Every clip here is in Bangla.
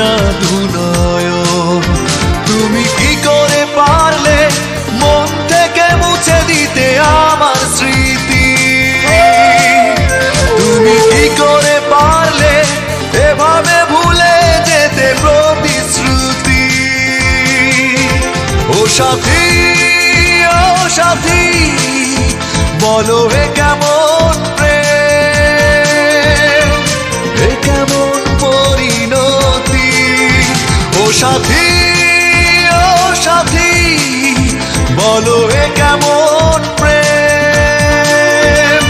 জাদু নয়ন। তুমি কি করে পারলে মন থেকে মুছে দিতে আমার স্মৃতি? তুমি কি করে পারলে এভাবে ভুলে যেতে প্রতিশ্রুতি? ও সাথী, ও সাথী, বলো এ কেমন প্রেম, এ কেমন পরিণতি? ও সাথী, ও সাথী, বলো এ কেমন প্রেম,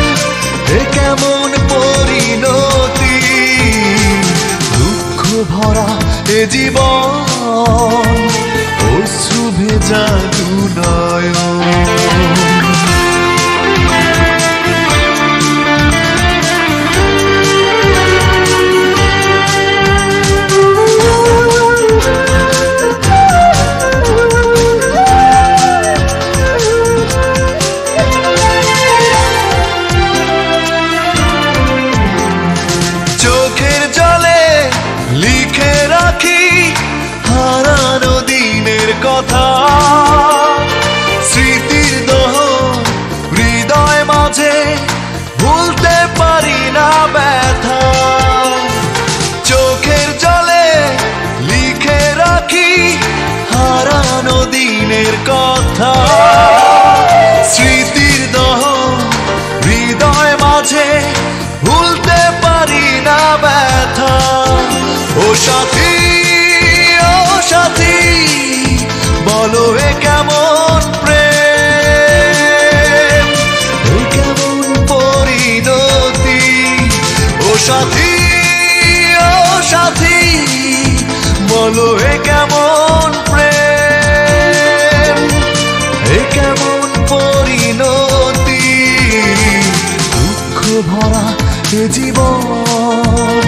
এ কেমন পরিণতি? দুঃখ ভরা এ জীবন, অশ্রু ভেজা দু নয়ন। চোখের জলে লিখে রাখি হারানো দিনের কথা, স্মৃতির দহন হৃদয় মাঝে ভুলতে পারি না ব্যথা। চোখের জলে লিখে রাখি হারানো দিনের কথা, স্মৃতির দহন হৃদয় মাঝে ভুলতে পারি না ব্যথা। ও সাথী, ও সাথী, বলো এ কেমন প্রেম, এ কেমন পরিণতি? ও সাথী, ও সাথী, বলো এ কেমন প্রেম, এ কেমন পরিণতি? দুঃখ ভরা এ জীবন,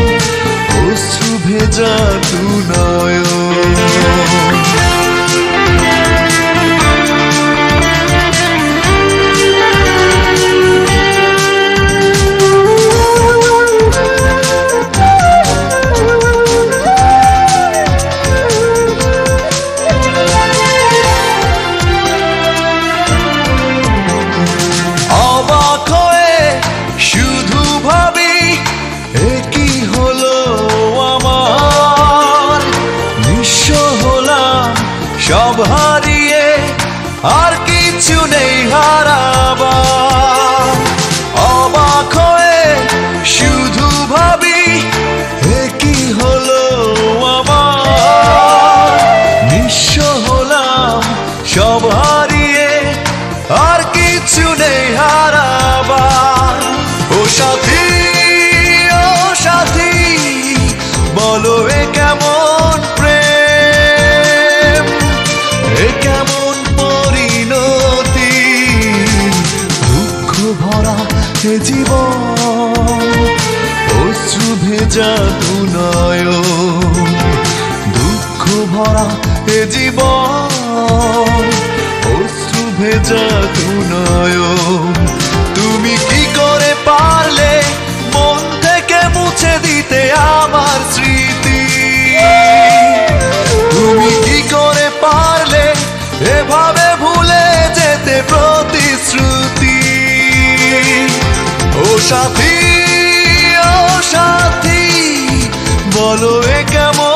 অশ্রু ভেজা দু নয়ন। অবাক হয়ে শুধু ভাবি এ কি হলো আমার, নিঃস্ব হলাম সব হারিয়ে, আর কিছু নেই হারাবার। অবাক হয়ে শুধু ভাবি এ কি হলো আমার, নিঃস্ব হলাম সব হারিয়ে, আর কিছু নেই হারাবার। ও সাথী, ও সাথী, বলো এ কেমন প্রেম, এ কেমন পরিণতি? দুঃখ ভরা এ জীবন, অশ্রু ভেজা দু নয়ন। দুঃখ ভরা এ জীবন, অশ্রু ভেজা দু নয়ন। তুমি কি করে পারলে মন থেকে মুছে দিতে আমার স্মৃতি? তুমি কি করে পারলে এভাবে ভুলে যেতে প্রতিশ্রুতি? ও সাথী, ও সাথী, বলো এ কেমন